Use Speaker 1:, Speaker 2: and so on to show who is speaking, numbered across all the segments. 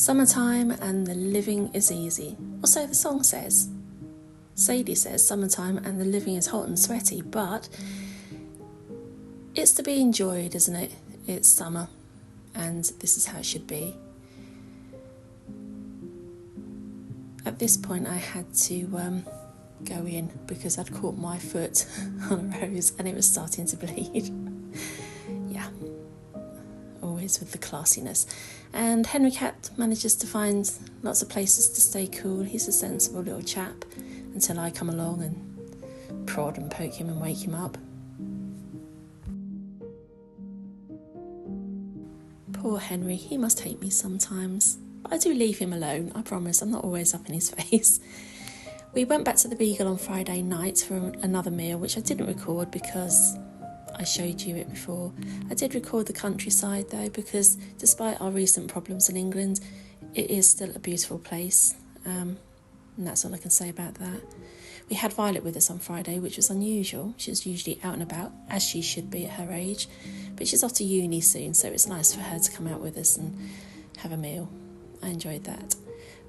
Speaker 1: Summertime and the living is easy, or so the song says. Sadie says summertime and the living is hot and sweaty, but it's to be enjoyed, isn't it? It's summer, and this is how it should be. At this point I had to go in because I'd caught my foot on a rose and it was starting to bleed. Yeah, always with the classiness. And Henry Cat manages to find lots of places to stay cool. He's a sensible little chap until I come along and prod and poke him and wake him up. Poor Henry, he must hate me sometimes. But I do leave him alone, I promise. I'm not always up in his face. We went back to the Beagle on Friday night for another meal, which I didn't record because I showed you it before. I did record the countryside though, because despite our recent problems in England, it is still a beautiful place. And that's all I can say about that. We had Violet with us on Friday, which was unusual. She's usually out and about, as she should be at her age. But she's off to uni soon, so it's nice for her to come out with us and have a meal. I enjoyed that.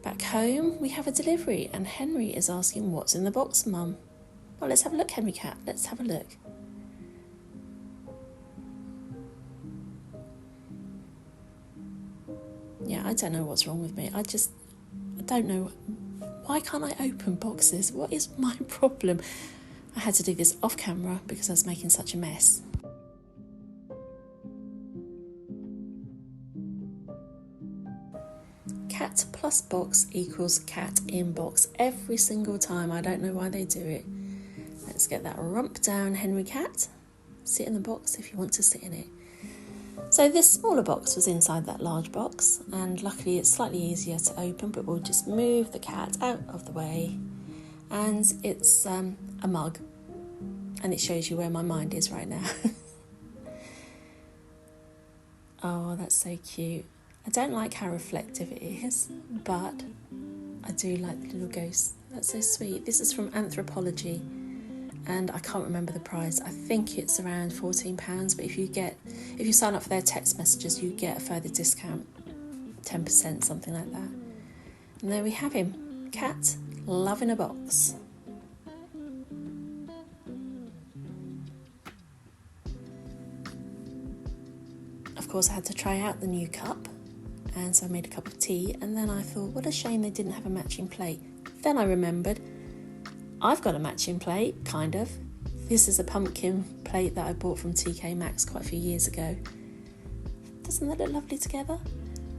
Speaker 1: Back home, we have a delivery, and Henry is asking, what's in the box, Mum? Well, let's have a look, Henry Cat. Let's have a look. Yeah, I don't know what's wrong with me. I don't know. Why can't I open boxes? What is my problem? I had to do this off camera because I was making such a mess. Cat plus box equals cat in box every single time. I don't know why they do it. Let's get that rump down, Henry Cat. Sit in the box if you want to sit in it. So this smaller box was inside that large box, and luckily it's slightly easier to open, but we'll just move the cat out of the way. And it's a mug, and it shows you where my mind is right now. Oh, that's so cute. I don't like how reflective it is, but I do like the little ghost. That's so sweet. This is from Anthropology, and I can't remember the price. I think it's around £14, but if you sign up for their text messages, you get a further discount, 10%, something like that. And there we have him, Cat, love in a box. Of course, I had to try out the new cup, and so I made a cup of tea, and then I thought, what a shame they didn't have a matching plate. Then I remembered, I've got a matching plate, kind of. This is a pumpkin plate that I bought from TK Maxx quite a few years ago. Doesn't that look lovely together?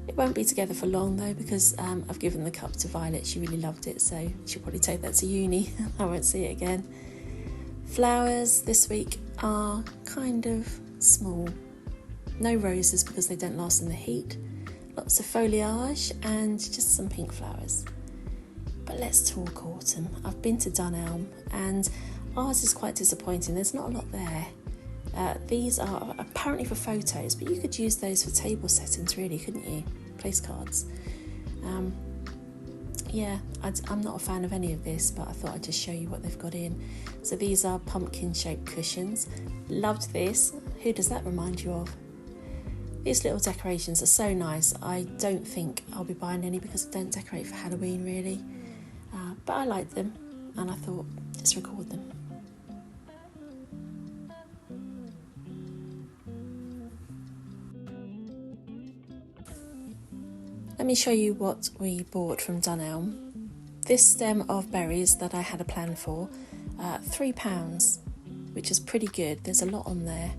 Speaker 1: It won't be together for long though, because I've given the cup to Violet. She really loved it, so she'll probably take that to uni. I won't see it again. Flowers this week are kind of small. No roses because they don't last in the heat. Lots of foliage and just some pink flowers. But let's talk autumn. I've been to Dunelm and ours is quite disappointing. There's not a lot there. These are apparently for photos, but you could use those for table settings really, couldn't you? Place cards. Yeah, I'm not a fan of any of this, but I thought I'd just show you what they've got in. So these are pumpkin shaped cushions. Loved this. Who does that remind you of? These little decorations are so nice. I don't think I'll be buying any because I don't decorate for Halloween really. But I like them and I thought, just record them. Let me show you what we bought from Dunelm. This stem of berries that I had a plan for, £3, which is pretty good. There's a lot on there.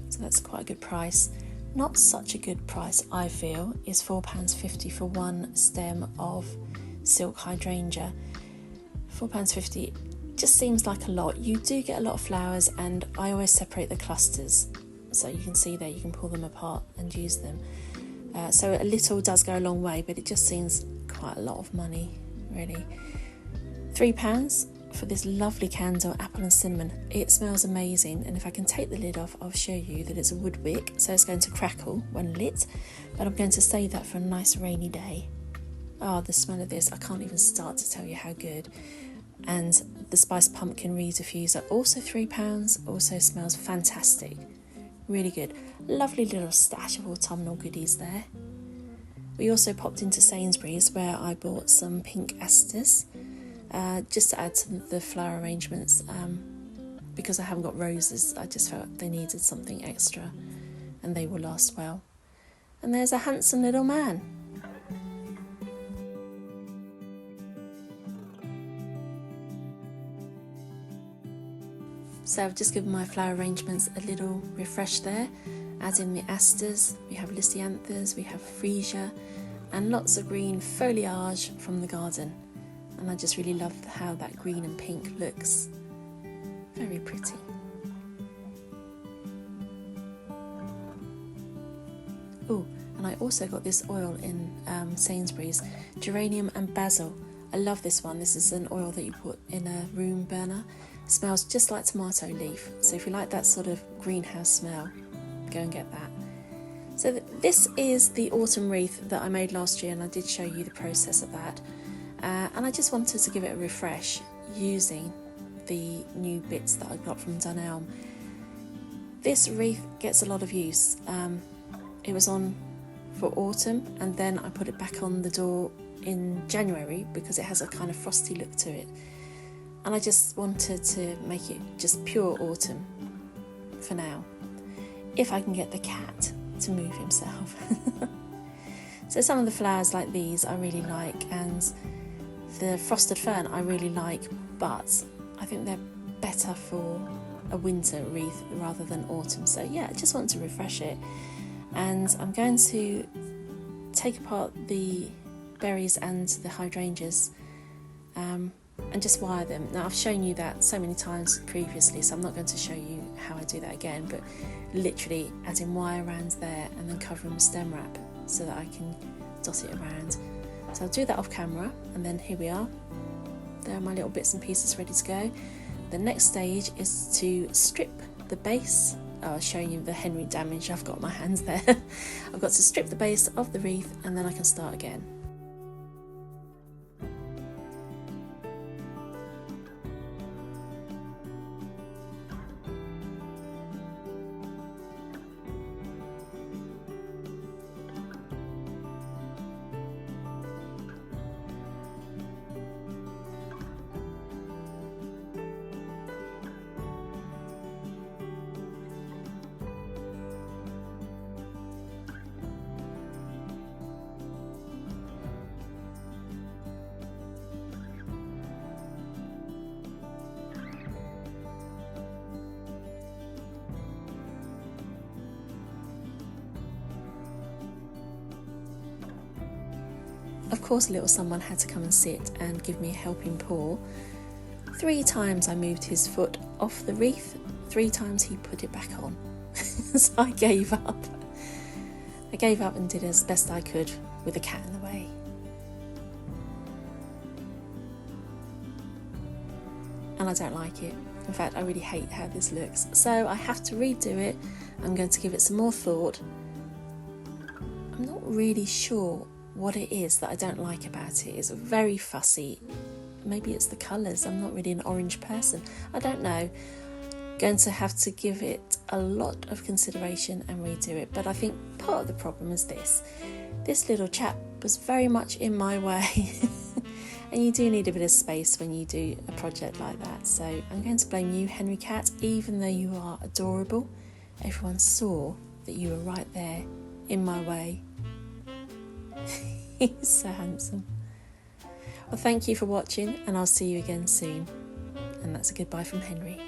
Speaker 1: So that's quite a good price. Not such a good price, I feel, is £4.50 for one stem of silk hydrangea. £4.50 just seems like a lot. You do get a lot of flowers, and I always separate the clusters. So you can see there, you can pull them apart and use them. So a little does go a long way, but it just seems quite a lot of money, really. £3 for this lovely candle, apple and cinnamon. It smells amazing, and if I can take the lid off, I'll show you that it's a wood wick, so it's going to crackle when lit, but I'm going to save that for a nice rainy day. Oh, the smell of this, I can't even start to tell you how good. And the spiced pumpkin reed diffuser, also £3, also smells fantastic. Really good. Lovely little stash of autumnal goodies there. We also popped into Sainsbury's where I bought some pink asters just to add to the flower arrangements. Because I haven't got roses, I just felt they needed something extra and they will last well. And there's a handsome little man. So I've just given my flower arrangements a little refresh there, as in the asters, we have lisianthus, we have freesia, and lots of green foliage from the garden. And I just really love how that green and pink looks. Very pretty. Oh, and I also got this oil in Sainsbury's, geranium and basil. I love this one. This is an oil that you put in a room burner. It smells just like tomato leaf. So if you like that sort of greenhouse smell, go and get that. So this is the autumn wreath that I made last year, and I did show you the process of that. And I just wanted to give it a refresh using the new bits that I got from Dunelm. This wreath gets a lot of use. It was on for autumn, and then I put it back on the door in January because it has a kind of frosty look to it. And I just wanted to make it just pure autumn for now, if I can get the cat to move himself. So some of the flowers like these I really like, and the frosted fern I really like, but I think they're better for a winter wreath rather than autumn. So yeah, I just want to refresh it. And I'm going to take apart the berries and the hydrangeas and just wire them. Now I've shown you that so many times previously, so I'm not going to show you how I do that again, but literally adding wire around there and then covering with stem wrap so that I can dot it around. So I'll do that off camera, and then here we are. There are my little bits and pieces ready to go. The next stage is to strip the base. Oh, I'll show you the Henry damage I've got on my hands there. I've got to strip the base of the wreath and then I can start again. Of course, little someone had to come and sit and give me a helping paw. 3 times I moved his foot off the wreath, 3 times he put it back on. So I gave up. I gave up and did as best I could with the cat in the way. And I don't like it. In fact, I really hate how this looks. So I have to redo it. I'm going to give it some more thought. I'm not really sure what it is that I don't like about it. It's very fussy. Maybe it's the colours. I'm not really an orange person. I don't know. Going to have to give it a lot of consideration and redo it. But I think part of the problem is this. This little chap was very much in my way. And you do need a bit of space when you do a project like that. So I'm going to blame you, Henry Cat, even though you are adorable. Everyone saw that you were right there in my way. He's so handsome. Well, thank you for watching, and I'll see you again soon. And that's a goodbye from Henry.